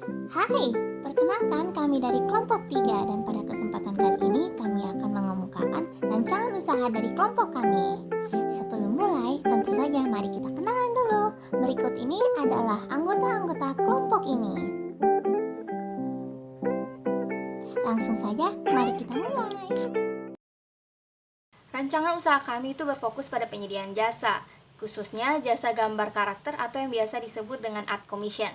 Hai, perkenalkan kami dari kelompok 3 dan pada kesempatan kali ini kami akan mengemukakan rancangan usaha dari kelompok kami. Sebelum mulai, tentu saja mari kita kenalan dulu. Berikut ini adalah anggota-anggota kelompok ini. Langsung saja, mari kita mulai. Rancangan usaha kami itu berfokus pada penyediaan jasa, khususnya jasa gambar karakter atau yang biasa disebut dengan art commission.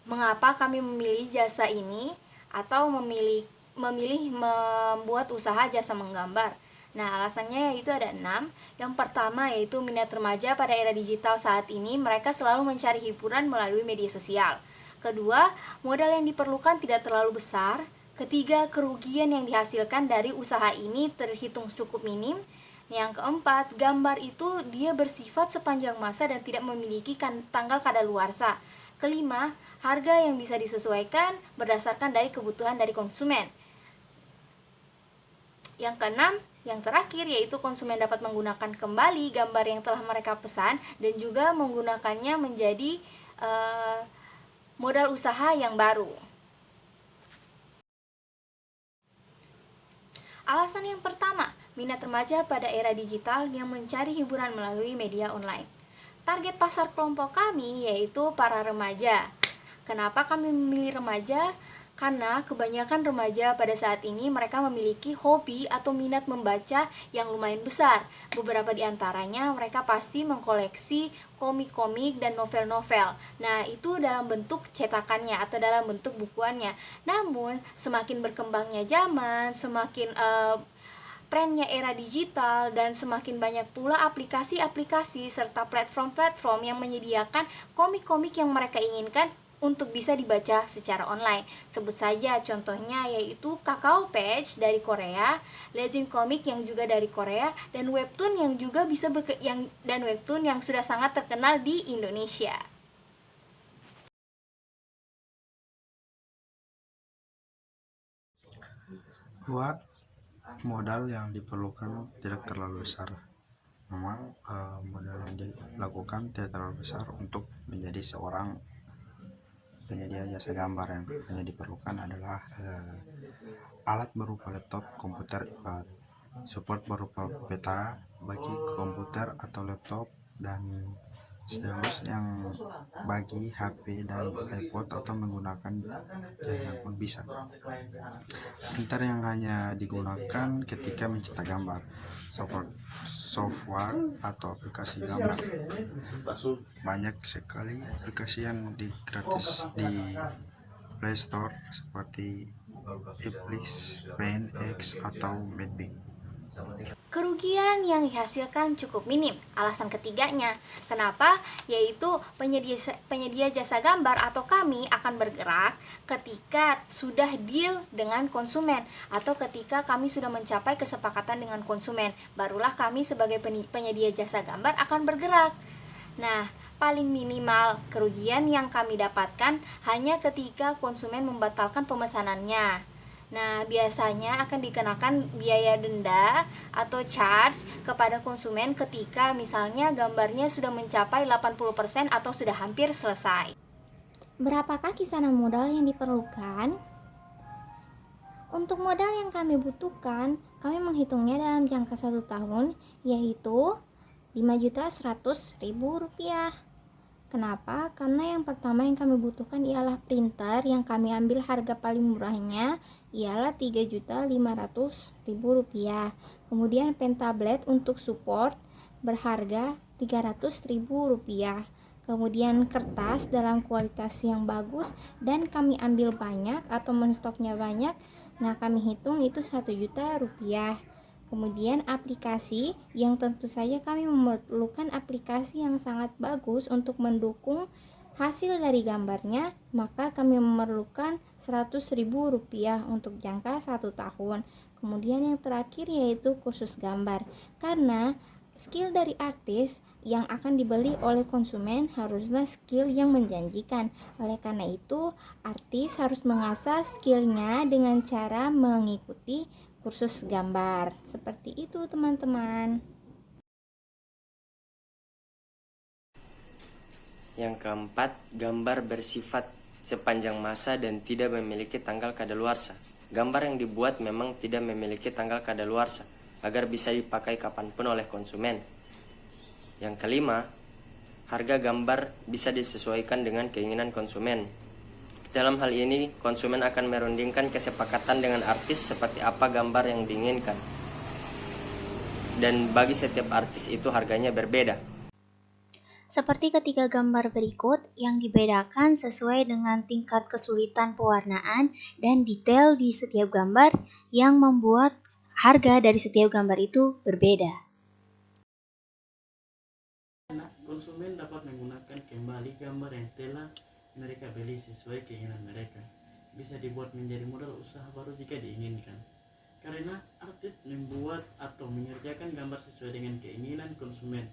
Mengapa kami memilih jasa ini atau memilih membuat usaha jasa menggambar? Nah, alasannya yaitu ada 6. Yang pertama yaitu minat remaja pada era digital saat ini, mereka selalu mencari hiburan melalui media sosial. Kedua, modal yang diperlukan tidak terlalu besar. Ketiga, kerugian yang dihasilkan dari usaha ini terhitung cukup minim. Yang keempat, gambar itu dia bersifat sepanjang masa dan tidak memiliki tanggal kadaluarsa. Kelima, harga yang bisa disesuaikan berdasarkan dari kebutuhan dari konsumen. Yang keenam, yang terakhir yaitu konsumen dapat menggunakan kembali gambar yang telah mereka pesan dan juga menggunakannya menjadi modal usaha yang baru. Alasan yang pertama, minat remaja pada era digital yang mencari hiburan melalui media online. Target pasar kelompok kami yaitu para remaja. Kenapa kami memilih remaja? Karena kebanyakan remaja pada saat ini mereka memiliki hobi atau minat membaca yang lumayan besar. Beberapa di antaranya mereka pasti mengkoleksi komik-komik dan novel-novel. Nah, itu dalam bentuk cetakannya atau dalam bentuk bukuannya. Namun, semakin berkembangnya zaman, semakin trennya era digital dan semakin banyak pula aplikasi-aplikasi serta platform-platform yang menyediakan komik-komik yang mereka inginkan untuk bisa dibaca secara online. Sebut saja contohnya yaitu Kakao Page dari Korea, Legend Comic yang juga dari Korea, dan webtoon yang juga dan webtoon yang sudah sangat terkenal di Indonesia. Buat modal yang diperlukan tidak terlalu besar. Memang modal yang dilakukan tidak terlalu besar untuk menjadi seorang penyedia jasa gambar. Yang hanya diperlukan adalah alat berupa laptop, komputer, iPad, support berupa peta bagi komputer atau laptop, dan stylus yang bagi HP dan iPod atau menggunakan jari pun bisa. Printer yang hanya digunakan ketika mencetak gambar, software atau aplikasi gambar. Banyak sekali aplikasi yang gratis di Play Store seperti Eclipse, Paint, X atau Madbing. Kerugian yang dihasilkan cukup minim. Alasan ketiganya, kenapa? Yaitu penyedia jasa gambar atau kami akan bergerak ketika sudah deal dengan konsumen atau ketika kami sudah mencapai kesepakatan dengan konsumen. Barulah kami sebagai penyedia jasa gambar akan bergerak. Nah, paling minimal kerugian yang kami dapatkan hanya ketika konsumen membatalkan pemesanannya. Nah, biasanya akan dikenakan biaya denda atau charge kepada konsumen ketika misalnya gambarnya sudah mencapai 80% atau sudah hampir selesai. Berapakah kisaran modal yang diperlukan? Untuk modal yang kami butuhkan, kami menghitungnya dalam jangka 1 tahun, yaitu Rp5.100.000. Kenapa? Karena yang pertama yang kami butuhkan ialah printer yang kami ambil harga paling murahnya ialah Rp3.500.000. Kemudian pen tablet untuk support berharga Rp300.000. Kemudian kertas dalam kualitas yang bagus dan kami ambil banyak atau menstoknya banyak. Nah, kami hitung itu Rp1.000.000. Kemudian aplikasi yang tentu saja kami memerlukan aplikasi yang sangat bagus untuk mendukung hasil dari gambarnya, maka kami memerlukan Rp100.000 untuk jangka 1 tahun. Kemudian yang terakhir yaitu kursus gambar, karena skill dari artis yang akan dibeli oleh konsumen haruslah skill yang menjanjikan. Oleh karena itu, artis harus mengasah skillnya dengan cara mengikuti kursus gambar. Seperti itu, teman-teman. Yang keempat, gambar bersifat sepanjang masa dan tidak memiliki tanggal kadaluarsa. Gambar yang dibuat memang tidak memiliki tanggal kadaluarsa agar bisa dipakai kapanpun oleh konsumen. Yang kelima, harga gambar bisa disesuaikan dengan keinginan konsumen. Dalam hal ini, konsumen akan merundingkan kesepakatan dengan artis seperti apa gambar yang diinginkan. Dan bagi setiap artis itu harganya berbeda. Seperti ketiga gambar berikut yang dibedakan sesuai dengan tingkat kesulitan pewarnaan dan detail di setiap gambar yang membuat harga dari setiap gambar itu berbeda. Konsumen dapat menggunakan kembali gambar yang telah mereka beli sesuai keinginan mereka. Bisa dibuat menjadi modal usaha baru jika diinginkan. Karena artis membuat atau mengerjakan gambar sesuai dengan keinginan konsumen.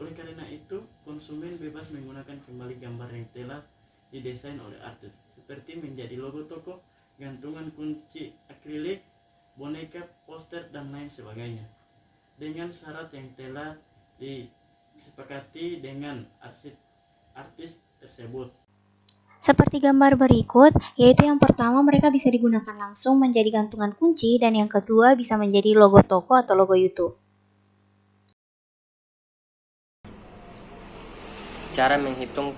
Oleh karena itu, konsumen bebas menggunakan kembali gambar yang telah didesain oleh artis, seperti menjadi logo toko, gantungan kunci akrilik, boneka, poster, dan lain sebagainya, dengan syarat yang telah disepakati dengan artis tersebut. Seperti gambar berikut, yaitu yang pertama mereka bisa digunakan langsung menjadi gantungan kunci dan yang kedua bisa menjadi logo toko atau logo YouTube. Cara menghitung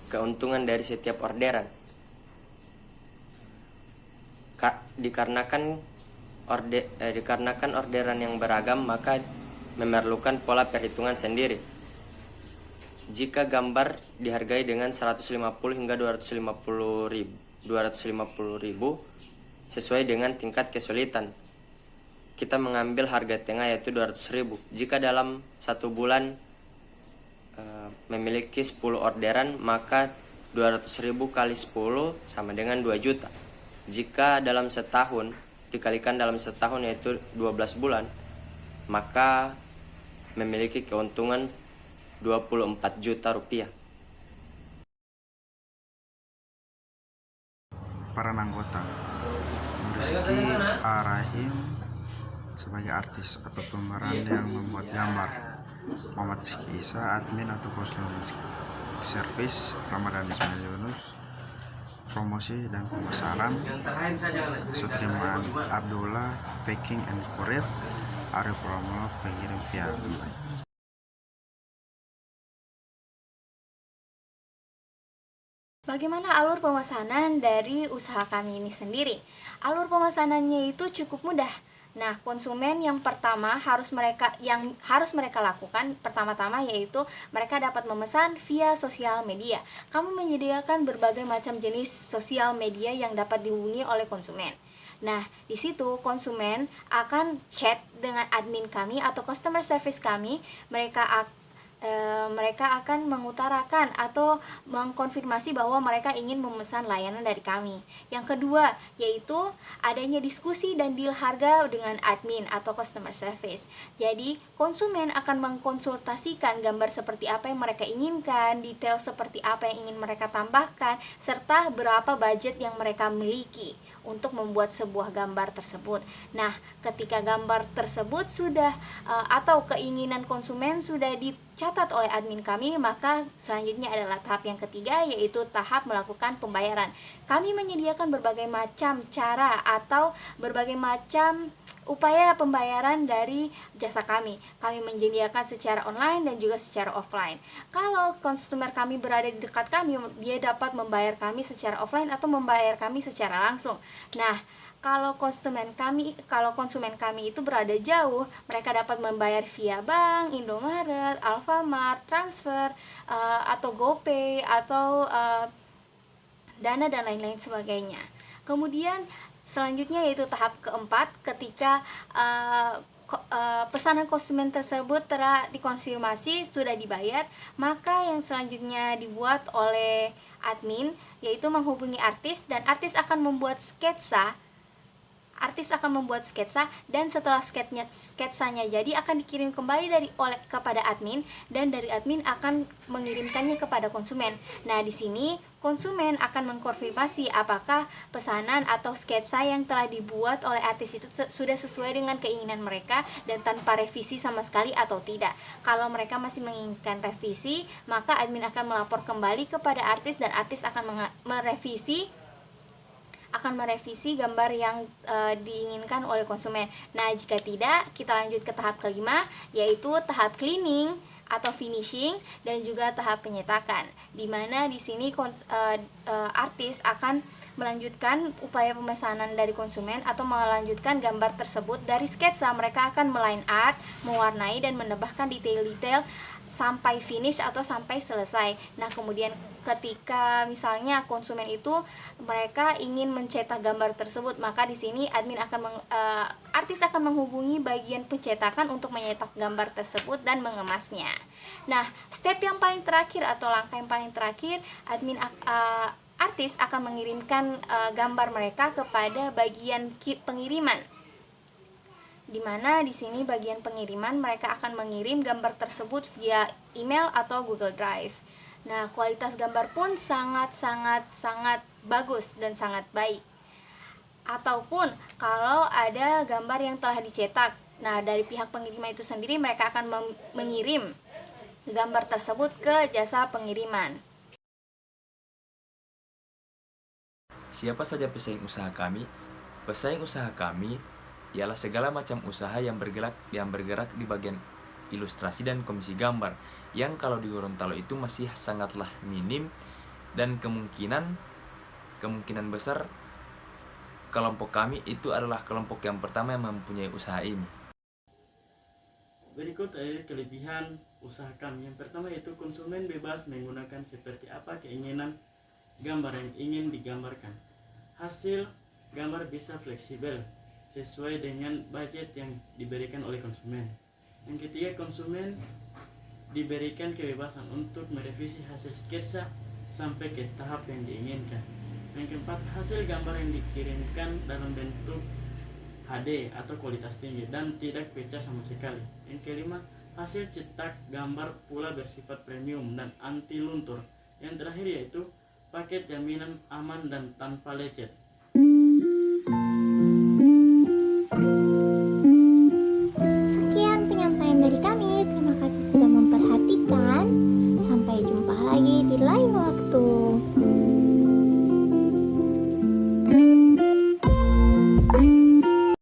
keuntungan dari setiap orderan. Dikarenakan orderan yang beragam, maka memerlukan pola perhitungan sendiri. Jika gambar dihargai dengan 150 hingga 250 ribu sesuai dengan tingkat kesulitan, kita mengambil harga tengah yaitu 200 ribu. Jika dalam satu bulan memiliki 10 orderan, maka 200 ribu kali 10 sama dengan 2 juta. Jika dalam setahun dikalikan dalam setahun yaitu 12 bulan, maka memiliki keuntungan 24 juta rupiah. Para anggota Rizky Arahim sebagai artis atau pemeran yang membuat gambar, Muhammad Rizky Isa, admin atau customer service, Ramadan Ismail Yunus, promosi dan pemasaran, Sutriman Abdullah, packing and courier, Arif Romo, pengirim via online. Bagaimana alur pemesanan dari usaha kami ini sendiri? Alur pemesanannya itu cukup mudah. Nah, konsumen yang pertama harus mereka lakukan pertama-tama yaitu mereka dapat memesan via sosial media. Kami menyediakan berbagai macam jenis sosial media yang dapat dihubungi oleh konsumen. Nah, di situ konsumen akan chat dengan admin kami atau customer service kami. Mereka akan mengutarakan atau mengkonfirmasi bahwa mereka ingin memesan layanan dari kami. Yang kedua, yaitu adanya diskusi dan deal harga dengan admin atau customer service. Jadi, konsumen akan mengkonsultasikan gambar seperti apa yang mereka inginkan, detail seperti apa yang ingin mereka tambahkan, serta berapa budget yang mereka miliki untuk membuat sebuah gambar tersebut. Nah, ketika gambar tersebut sudah atau keinginan konsumen sudah dicatat oleh admin kami, maka selanjutnya adalah tahap yang ketiga, yaitu tahap melakukan pembayaran. Kami menyediakan berbagai macam cara atau berbagai macam upaya pembayaran dari jasa kami. Kami menyediakan secara online dan juga secara offline. Kalau konsumer kami berada di dekat kami, dia dapat membayar kami secara offline atau membayar kami secara langsung. Nah, kalau konsumen kami itu berada jauh, mereka dapat membayar via bank, Indomaret, Alfamart, transfer, atau GoPay, atau Dana dan lain-lain sebagainya. Kemudian selanjutnya yaitu tahap keempat, ketika pesanan konsumen tersebut telah dikonfirmasi sudah dibayar, maka yang selanjutnya dibuat oleh admin yaitu menghubungi artis, dan artis akan membuat sketsa artis akan membuat sketsa dan setelah sketsanya jadi akan dikirim kembali kepada admin dan dari admin akan mengirimkannya kepada konsumen. Nah, di sini konsumen akan mengkonfirmasi apakah pesanan atau sketsa yang telah dibuat oleh artis itu sudah sesuai dengan keinginan mereka dan tanpa revisi sama sekali atau tidak. Kalau mereka masih menginginkan revisi, maka admin akan melapor kembali kepada artis dan artis akan merevisi gambar yang diinginkan oleh konsumen. Nah, jika tidak, kita lanjut ke tahap kelima, yaitu tahap cleaning atau finishing dan juga tahap penyetakan, di mana di sini artis akan melanjutkan upaya pemesanan dari konsumen atau melanjutkan gambar tersebut dari sketsa. Mereka akan meline art, mewarnai dan menambahkan detail-detail sampai finish atau sampai selesai. Nah, kemudian ketika misalnya konsumen itu mereka ingin mencetak gambar tersebut, maka di sini artis akan menghubungi bagian pencetakan untuk mencetak gambar tersebut dan mengemasnya. Nah, step yang paling terakhir atau langkah yang paling terakhir, artis akan mengirimkan gambar mereka kepada bagian pengiriman, di mana di sini bagian pengiriman mereka akan mengirim gambar tersebut via email atau Google Drive. Nah, kualitas gambar pun sangat bagus dan sangat baik. Ataupun kalau ada gambar yang telah dicetak, nah dari pihak pengiriman itu sendiri mereka akan mengirim gambar tersebut ke jasa pengiriman. Siapa saja pesaing usaha kami? Pesaing usaha kami ialah segala macam usaha yang bergerak di bagian ilustrasi dan komisi gambar, yang kalau di Gorontalo itu masih sangatlah minim, dan kemungkinan besar kelompok kami itu adalah kelompok yang pertama yang mempunyai usaha ini. Berikut adalah kelebihan usaha kami. Yang pertama yaitu konsumen bebas menggunakan seperti apa keinginan gambar yang ingin digambarkan. Hasil gambar bisa fleksibel sesuai dengan budget yang diberikan oleh konsumen. Yang ketiga, konsumen diberikan kebebasan untuk merevisi hasil sketsa sampai ke tahap yang diinginkan. Yang keempat, hasil gambar yang dikirimkan dalam bentuk HD atau kualitas tinggi dan tidak pecah sama sekali. Yang kelima, hasil cetak gambar pula bersifat premium dan anti luntur. Yang terakhir yaitu paket jaminan aman dan tanpa lecet.